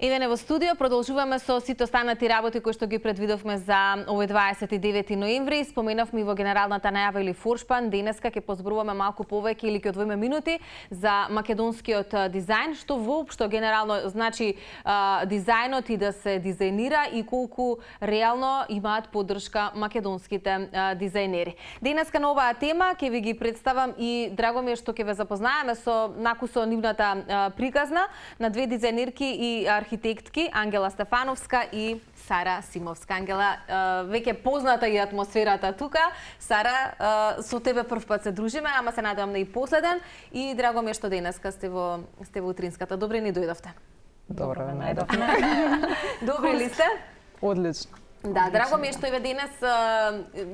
Еве не во студио продолжуваме со сите останати работи кои што ги предвидовме за овој 29 ноември. Споменавме и во генералната најава или форшпан, денеска ќе позборуваме малку повеќе или ќе одвоиме минути за македонскиот дизајн, што воопшто генерално значи дизајнот и да се дизајнира и колку реално имаат поддршка македонските дизајнери. Денеска на оваа тема ќе ви ги представам и драго ми е што ќе ве запознаеме со со нивната приказна на две дизајнерки и архитектки, Ангела Стефановска и Сара Симовска. Ангела, веќе позната и атмосферата тука. Сара, со тебе прв пат се дружиме, ама се надевам на и последен. И драго ми е што денеска сте во утринската. Добре ни дојдовте. Добро ве најдовме. Добри ли сте? Одлично. Да, драго ми е што еве денес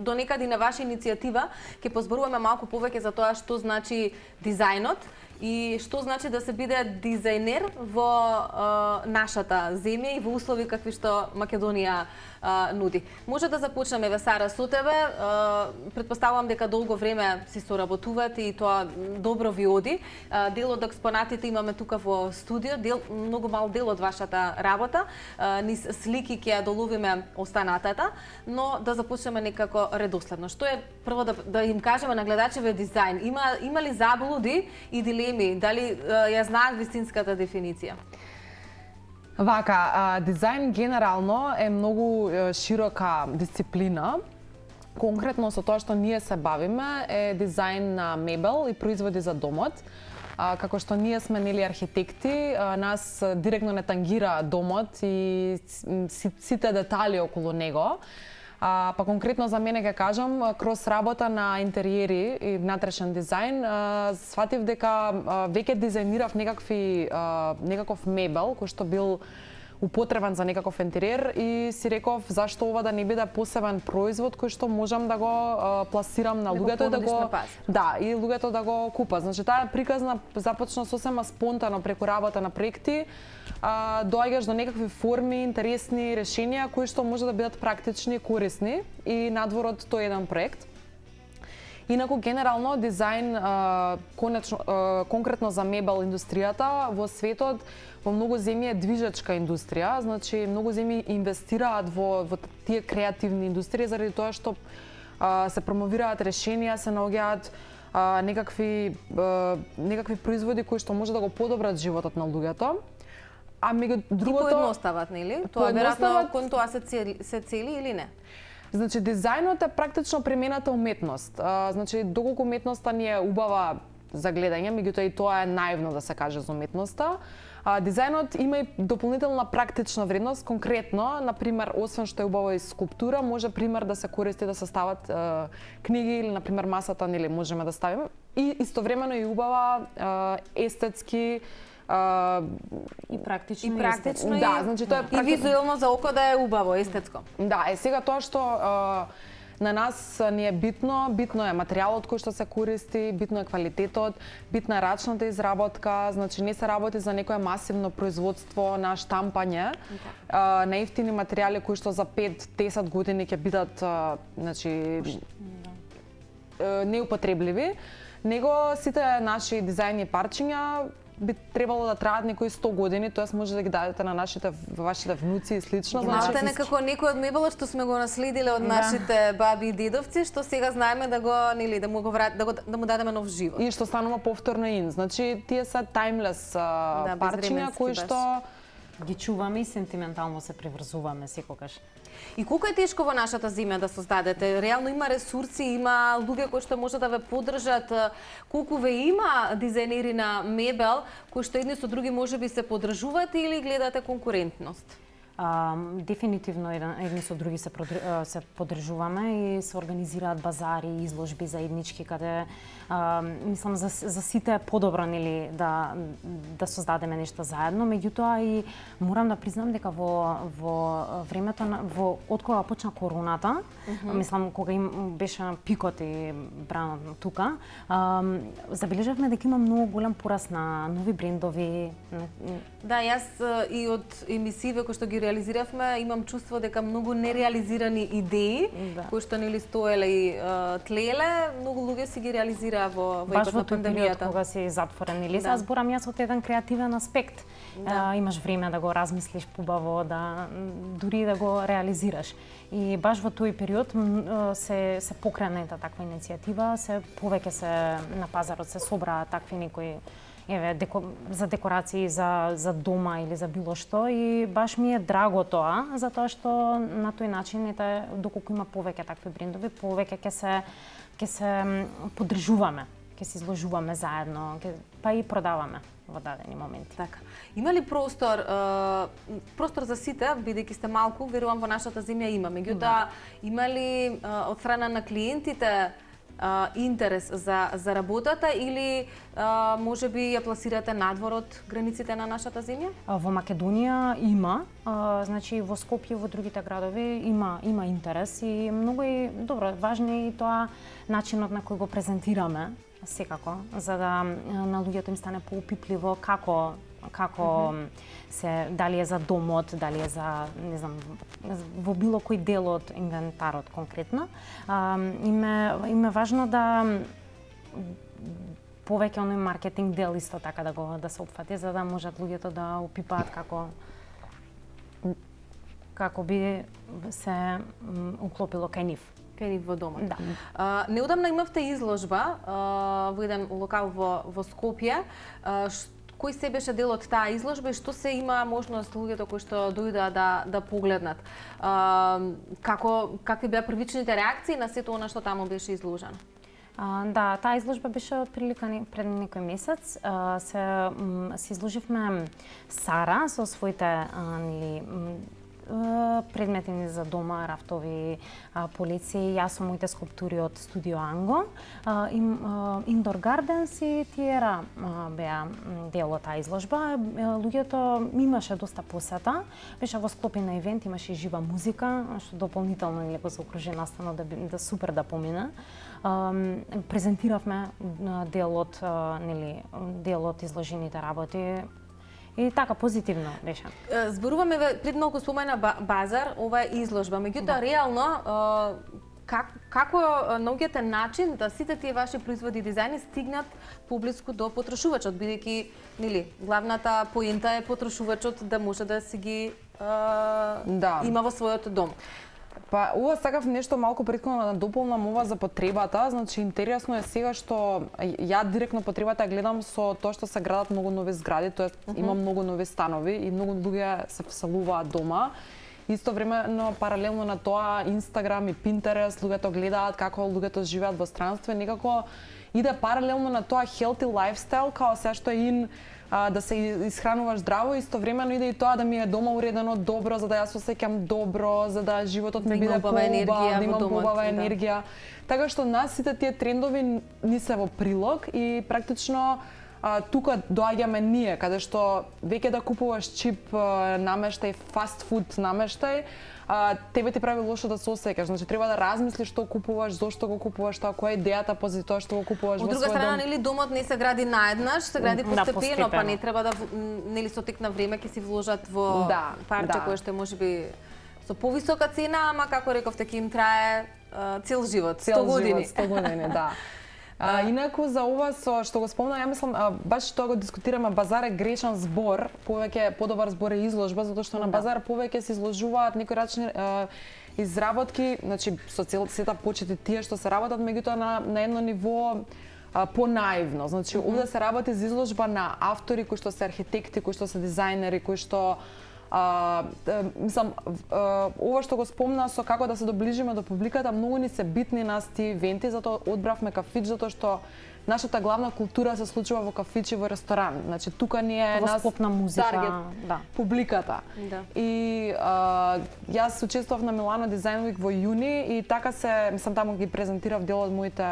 до некаде на ваша иницијатива ќе позборуваме малку повеќе за тоа што значи дизајнот и што значи да се биде дизајнер во нашата земја и во услови какви што Македонија нуди. Може да започнеме, еве Сара, со тебе. Претпоставувам дека долго време си соработувате и тоа добро ви оди. Дел од експонатите имаме тука во студио, многу мал дел од вашата работа. Низ слики ќе ја доловиме останатата, но да започнеме некако редоследно. Што е прво да им кажеме на гледачеве дизајн? Има ли заблуди и дилеми? Дали ја знаат вистинската дефиниција? Вака, дизајн генерално е многу широка дисциплина. Конкретно со тоа што ние се бавиме е дизајн на мебел и производи за домот. Како што ние сме архитекти, нас директно не тангира домот и сите детали околу него. Па конкретно за мене ќе кажам, кроз работа на интериери и внатрешен дизајн, сватив дека веќе дизајнирав некаков мебел кој што бил употребен за некаков интериер и си реков зашто ова да не биде посебен производ кој што можам да го пласирам на луѓето и да го и луѓето да го купат. Значи таа приказна започна сосема спонтано преку работа на проекти. Доаѓаш до некакви форми, интересни решенија кои што може да бидат практични и корисни и надвор од тој еден проект. Инаку генерално дизајн конкретно за мебел индустријата во светот во многу земји е движечка индустрија, значи многу земји инвестираат во тие креативни индустрии заради тоа што се промовираат решенија, се наоѓаат некакви производи кои што може да го подобрат животот на луѓето. А меѓу другото поедностават, нели? Тоа веројатно кон тоа се цели или не? Значи дизајнот е практично примената уметност. Значи доколку уметноста ни е убава за гледање, меѓутоа и тоа е наивно да се каже за уметноста. Дизајнот има и дополнителна практична вредност, конкретно, например, освен што е убава и скулптура, може пример да се користи да се стават книги или например масата нели можеме да ставиме и истовремено и убава естетски и практично. Да, значи тоа е и визуелно за око да е убаво, естетско. Да, сега тоа што на нас ни е битно е материјалот кој што се користи, битно е квалитетот, битна е рачната изработка, значи не се работи за некое масивно производство на штампање, на ефтини материјали кои што за 5-10 години ќе бидат значи неупотребливи, него сите наши дизајни парчиња би требало да траат некои 100 години, тоест може да ги дадете на вашите внуци и слично. Значи некако некој од мебелот што сме го наследиле од нашите баби и дедовци, што сега знаеме да го нели да му дадеме нов живот. И што станува повторно ин. Значи тие се таймлес парчиња кои што ги чуваме и сентиментално се приврзуваме секогаш. И колку е тешко во нашата земја да создадете? Реално има ресурси, има луѓе кои што може да ве поддржат. Колку ве има дизајнери на мебел кои што едни со други можеби се поддржуваат или гледате конкурентност? Дефинитивно едни со други се поддржуваме и се организираат базари, изложби заеднички каде мислам за сите е подобро нели да создадеме нешто заедно, меѓутоа и морам да признам дека во времето од кога почна короната, мислам кога им беше пикот и бранот тука, забележавме дека има многу голем пораст на нови брендови. Да, јас и од емисиве кои што ги реализиравме, имам чувство дека многу нереализирани идеи, кои што нели стоеле и тлеле, многу луѓе си ги реализираа во баш во на тој период пандемијата. кога си затворен или сега зборам јас од еден креативен аспект. Имаш време да го размислиш побаво, да дури да го реализираш. И баш во тој период се покрена таква иницијатива, се повеќе се на пазарот се собраа такви некои за декорации за дома или за било што, и баш ми е драго тоа, затоа што на тој начин доколку има повеќе такви брендови, повеќе ќе се поддржуваме, ќе се изложуваме заедно, па и продаваме во дадени моменти. Така. Има ли простор за сите, бидејќи сте малку, верувам во нашата земја има. Меѓутоа, има ли од страна на клиентите интерес за работата или можеби ја пласирате надвор од границите на нашата земја? Во Македонија има, значи во Скопје, во другите градови има интерес и многу е добро, важно е и тоа начинот на кој го презентираме секако, за да на луѓето им стане поопипливо како се, дали е за домот, дали е за, не знам, во било кој дел од инвентарот конкретно. Им е важно да повеќе оној маркетинг дел исто така да се опфати, за да можат луѓето да опипаат како би се уклопило кај нив. Во домот. Да. Неодамна имавте изложба во еден локал во Скопје. Кој се беше дел од таа изложба и што се има можност луѓето кои што дојдоа да погледнат? Какви беа првичните реакции на сето она што таму беше изложено? Да, таа изложба беше прилика пред некој месец. Се изложивме Сара со своите предмети за дома, рафтови, полици, јас со моите скулптури од Студио Анго, Индор Гарденс и Тиера беа дел од таа изложба. Луѓето имаше доста посета, беше во склопен ивент, имаше и жива музика, што дополнително го заокружи настанот да супер да помине. Презентиравме дел од изложените работи. И така, позитивно беше. Зборуваме, пред многу спомена базар, ова е изложба. Меѓутоа, реално, како наоѓате начин да сите тие ваши производи и дизајни стигнат поблиску до потрошувачот, бидејќи главната поента е потрошувачот да може да си ги има во својот дом. Па, ова сакав нешто малку претходно да дополнам ова за потребата. Значи, интересно е сега што ја директно потребата гледам со тоа што се градат многу нови згради, тоа има многу нови станови и многу луѓе се вселуваат дома. Исто времено, паралелно на тоа, Инстаграм и Пинтерест, луѓето гледаат како луѓето живеат во странство, некако иде паралелно на тоа healthy lifestyle, као се што е да се исхрануваш здраво, истовремено иде и тоа да ми е дома уредено добро, за да јас се осеќам добро, за да животот ми биде поубав, да имам убава енергија. Така што нас сите тие трендови ни се во прилог и практично тука доаѓаме ние, каде што веќе да купуваш чип намештај, фаст фуд намештај, тебе ти прави лошо да се осеќаш. Значи треба да размислиш што купуваш, зошто го купуваш тоа, која е идејата позади тоа што го купуваш во свој дом. Од друга страна, нели домот не се гради наеднаш, се гради постепено, па не треба да нели со тек на време ќе си вложат во парче кое што можеби со повисока цена, ама како рековте ќе им трае цел живот, 100 години. 100 години, да. Инаку за ова што го спомнав, ја мислам баш тоа го дискутираме, базар е грешен збор, подобар збор е изложба, затоа што на базар повеќе се изложуваат некои рачни изработки, значи со сета почети тие што се работат, меѓутоа на едно ниво понаивно. Значи овде се работи за изложба на автори кои што се архитекти, кои што се дизајнери, кои што мислам, ова што го спомна со како да се доближиме до публиката, многу ни се битни нас тие ивенти, затоа одбравме кафич, затоа што нашата главна култура се случува во кафич и во ресторан. Значи тука ни е нас таргет публиката. И јас учествував на Милано Design Week во јуни и така мислам таму ги презентирав дел од моите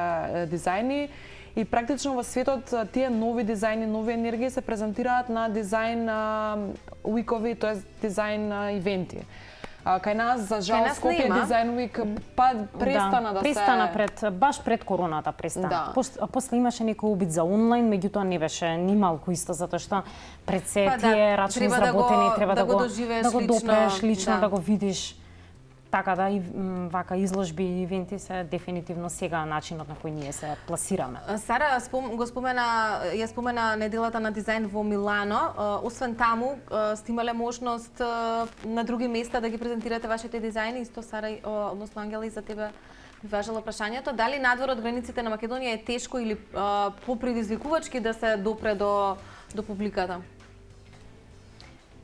дизајни. И практично во светот тие нови дизајни, нови енергии се презентираат на дизајн уикови, тоа е дизајн ивенти. Кај нас, за жал, нас Скопје нема. Дизајн Уик престана да престана баш пред короната престана. Да. После имаше некој обид за онлайн, меѓутоа не беше ни малку исто, затоа што пред се Па да, тие рачно треба изработени, треба да го доживееш да го лично, допрееш лично, да. да го видиш. Така да, и вака изложби и ивенти се дефинитивно сега начинот на кој ние се пласираме. Сара ја спомена неделата на дизајн во Милано. Освен таму, сте имале можност на други места да ги презентирате вашите дизајни? Исто, Сара, односно Ангела, и за тебе би важело прашањето. Дали надвор од границите на Македонија е тешко или попредизвикувачки да се допре до публиката?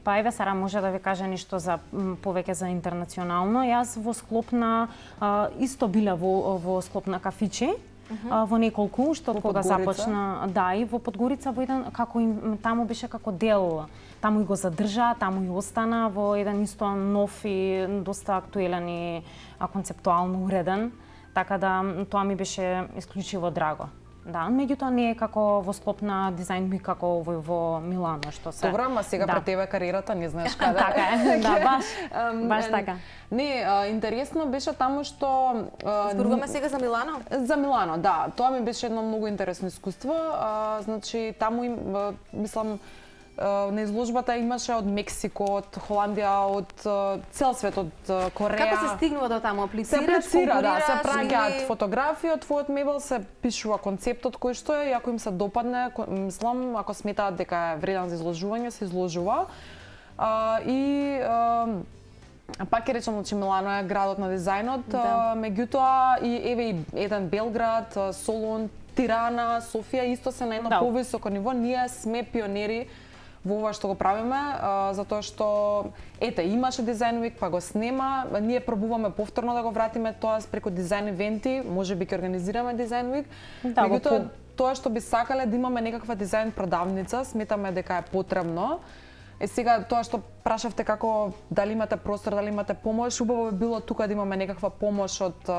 Па еве Сара може да ви каже нешто за повеќе за интернационално. Јас во склоп на исто била во склоп на кафичи. Во неколку, што кога започна, да, и во Подгорица во еден таму беше како дел, таму и го задржа, таму и остана во еден исто нов и доста актуелен и концептуално уреден, така да тоа ми беше исклучиво драго. Да, меѓутоа не е како во склоп на дизајн ми како во Милано што се. Добро, ама сега пред тебе кариерата не знаеш каде. Така е, да, баш така. Не, интересно беше таму што Зборуваме сега за Милано? За Милано, да. Тоа ми беше едно многу интересно искуство. Значи таму мислам на изложбата имаше од Мексико, од Холандија, од цел свет, од Кореја. Како се стигнува до таму? Се аплицира, да, се праќаат фотографии од твојот мебел, се пишува концептот кој што е, и ако им се допадне, мислам, ако сметаат дека е вреден за изложување, се изложува. Пак ќе речам, че Милано е градот на дизајнот, меѓутоа и еве и еден Белград, Солун, Тирана, Софија исто се на едно повисоко ниво. Ние сме пионери во ова што го правиме, затоа што имаше Дизајн Уик, па го снема, ние пробуваме повторно да го вратиме тоа преку дизајн ивенти, можеби ќе организираме Дизајн Уик. Меѓутоа тоа што би сакале да имаме некаква дизајн продавница, сметаме дека е потребно. Сега тоа што прашавте како дали имате простор, дали имате помош, убаво би било тука да имаме некаква помош од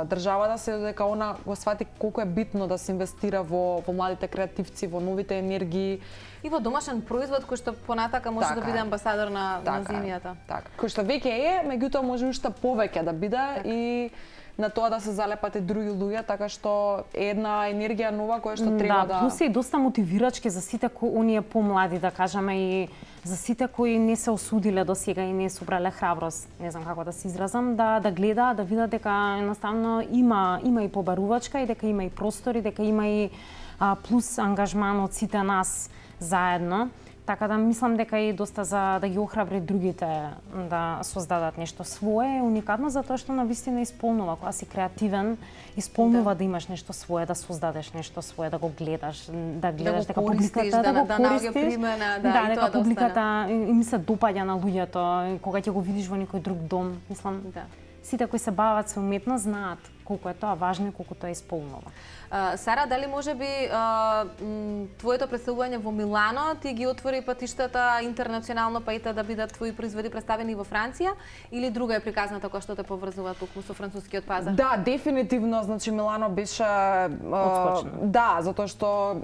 државата, се дека она го свати колку е битно да се инвестира во младите креативци, во новите енергии и во домашен производ кој што понатака може да биде амбасадор на земјата. Така, кој што веќе е, меѓутоа може уште повеќе да биде и на тоа да се залепат и други луѓе, така што една енергија нова која што треба да... Да, плюс е и доста мотивирачки за сите оние помлади, да кажеме, и за сите кои не се осудиле до сега и не собрале храброст, не знам како да се изразам, да гледа, да видат дека едноставно има и побарувачка и дека има и простори, дека има и плюс ангажман од сите нас заедно. Така да мислам дека и доста за да ги охрабри другите да создадат нешто свое, уникатно, затоа што навистина исполнува, кога си креативен, исполнува да имаш нешто свое, да создадеш нешто свое, да го гледаш, дека публиката да го користиш, дека публиката им се допаѓа на луѓето, кога ќе го видиш во некој друг дом, мислам, сите кои се бават со уметност знаат колку е тоа важно и колку тоа исполнува. Сара, дали можеби твоето представување во Милано ти ги отвори патиштата интернационално, па да бидат твои производи представени во Франција, или друга е приказната која што те поврзува туку со францускиот пазар? Да, дефинитивно, значи Милано беше да, затоа што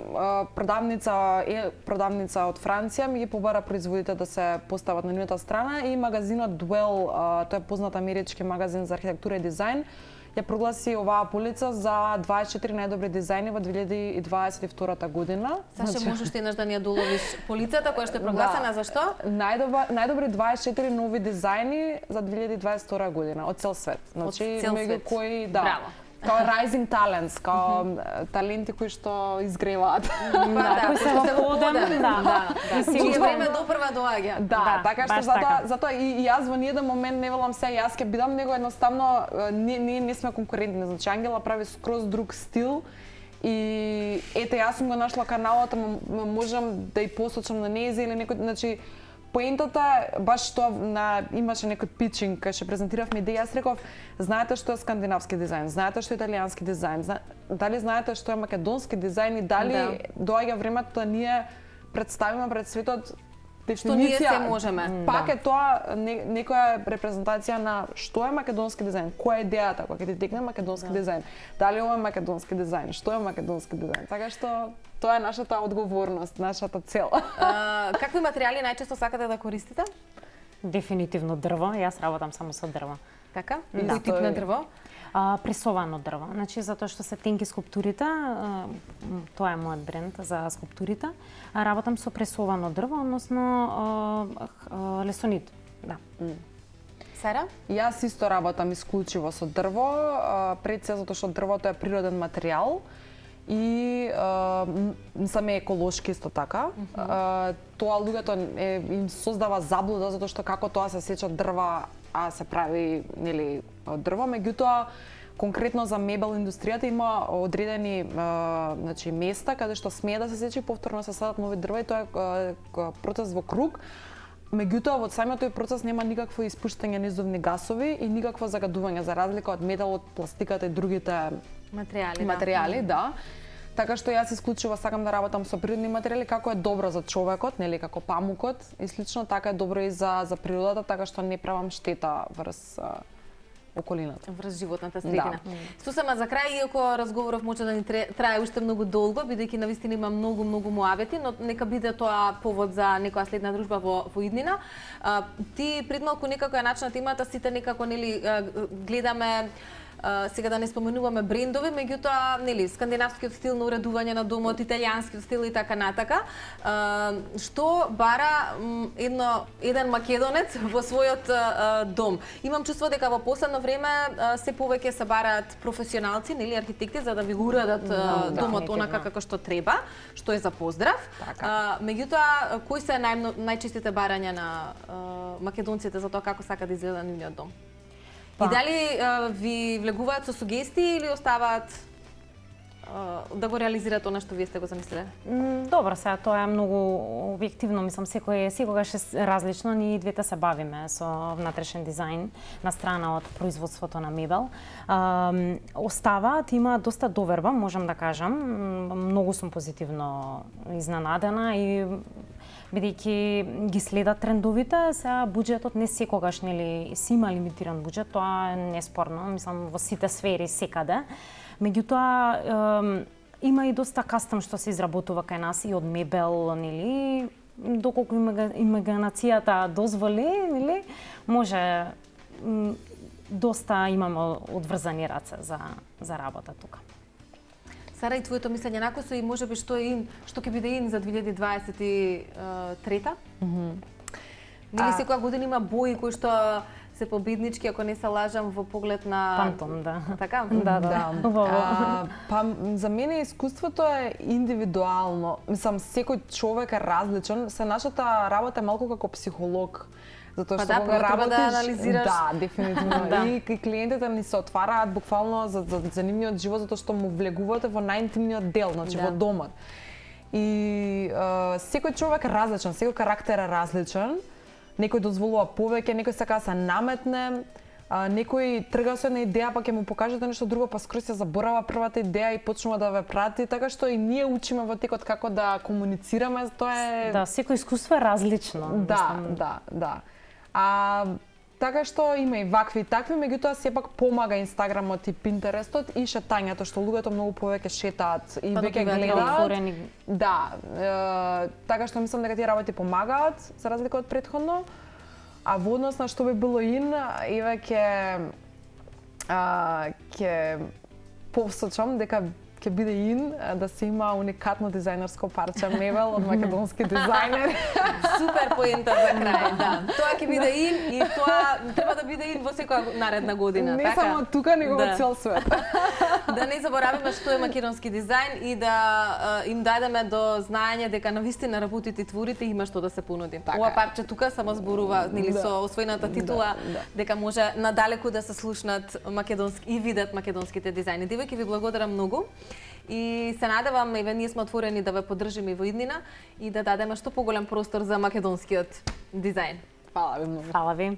продавница од Франција ми ги побара производите да се постават на нивната страна и магазинот Dwell, тоа е познат амерички магазин за архитектура и дизајн, ја прогласи оваа полица за 24 најдобри дизајни во 2022 година. Саша, можеш еднаш да ни ја доловиш полицата која што е прогласена, зашто? Најдобри 24 нови дизајни за 2022 година од цел свет. Значи, меѓу кои, браво. Као rising talents, као таленти кои што изгреваат. Кои се во подем, Чие време допрва доаѓа. Да, така што затоа и јас во ниеден момент не велам се јас ќе бидам, него едноставно не сме конкурентни. Значи Ангела прави скроз друг стил и јас сум го нашла каналот, можам да ја посочам на нејзе или некој, значи поентата баш тоа имаше некој питчинг кај што презентиравме идеја, јас реков, знаете што е скандинавски дизајн, знаете што е италијански дизајн, дали знаете што е македонски дизајн и дали доаѓа времето да ние представиме пред светот што ние се можеме. Пак е тоа некоја репрезентација на што е македонски дизајн, која е идејата кога ќе ти текне македонски дизајн, дали ова е македонски дизајн, што е македонски дизајн. Така што тоа е нашата одговорност, нашата цел. Какви материјали најчесто сакате да користите? Дефинитивно дрво, јас работам само со дрво. Така? Да. Кој тип на дрво? Пресовано дрво. Значи, затоа што се тенки скулптурите, тоа е мојот бренд за скулптурите. Работам со пресовано дрво, односно лесонит. Да. Сара? Јас исто работам исклучиво со дрво, пред се затоа што дрвото е природен материјал и сам е еколошки исто така. Тоа луѓето им создава заблуда затоа што како тоа се сечат дрва, а се прави нели од дрво, меѓутоа конкретно за мебел индустријата има одредени значи места каде што смее да се сечи, повторно се садат нови дрва и тоа е процес во круг. Меѓутоа, во самиот тој процес нема никакво испуштање низовни гасови и никакво загадување, за разлика од металот, пластиката и другите материјали, да. Така што јас исклучиво сакам да работам со природни материјали, како е добро за човекот, нели, како памукот и слично, така е добро и за природата, така што не правам штета врз околината. Врз животната средина. Да. Сусама за крај, иако разговоров може да ни трае уште многу долго, бидејќи навистина има многу муабети, но нека биде тоа повод за некоја следна дружба во иднина. Ти пред малку некако ја начна темата, сите некако нели гледаме сега да не споменуваме брендови, меѓутоа, нели, скандинавскиот стил на уредување на домот, италијанскиот стил и така натака. Што бара еден македонец во својот дом? Имам чувство дека во последно време се повеќе се бараат професионалци, нели, архитекти, за да ви го уредат домот онака како што треба, што е за поздрав. Меѓутоа, кои се најчестите барања на македонците за тоа како сака да изгледа нивниот дом? И дали ви влегуваат со сугестии или оставаат да го реализираат она што вие сте го замислиле? Добро, сега тоа е многу објективно, мислам секогаш е различно, ние двете се бавиме со внатрешен дизајн на страна од производството на мебел. Оставаат, има доста доверба, можам да кажам. Многу сум позитивно изненадена и бидејќи ги следат трендовите, сега буџетот не секогаш нели си има лимитиран буџет, тоа е неспорно, мислам во сите сфери секаде. Меѓутоа има и доста кастом што се изработува кај нас и од мебел, нели, доколку имагинацијата дозволи, нели, може доста имаме одврзани раце за работа тука. Сара, и твоето мислење на кој и можеби што ќе биде ин за 2023-та? Нели секоја година има бои кои што се победнички, ако не се лажам, во поглед на Пантон, да. Така? Да. Па за мене искуството е индивидуално. Мислам, секој човек е различен. Нашата работа е малку како психолог. Затоа што кога работиш, да анализираш. Да, дефинитивно. И клиентите ни се отвараат буквално за нивниот живот, затоа што му влегувате во најинтимниот дел, значи во домот. И секој човек е различен, секој карактер е различен. Некој дозволува повеќе, некој сака да се наметне, некој трга со една идеја, па ќе му покажете нешто друго, па скроз се заборава првата идеја и почнува да ве прати, така што и ние учиме во текот како да комуницираме, тоа е... Да, секој искуство е различно. Да. Така што има и вакви и такви, меѓутоа сепак помага Инстаграмот и Пинтерестот и шетањето, што луѓето многу повеќе шетаат и веќе гледаат. Да, така што мислам дека тие работи помагаат, за разлика од претходно. А во однос на што би било ин, еве ќе посочам дека ќе биде ин да се има уникатно дизајнерско парче мебел од македонски дизајнер. Супер поента за крај, да. Тоа ќе биде ин и тоа треба да биде ин во секоја наредна година, не така? Не само тука, него во цел свет. Да не забораваме што е македонски дизајн и да им дадеме до знаење дека навистина работите и творите има што да се понуди. Ова парче тука само зборува нели со освоената титула дека може надалеку да се слушнат македонски и видат македонските дизајни. Девојки, ви благодарам многу. И се надевам, еве, ние сме отворени да ве поддржиме и во иднина и да дадеме што поголем простор за македонскиот дизајн. Фала ви многу. Фала ви.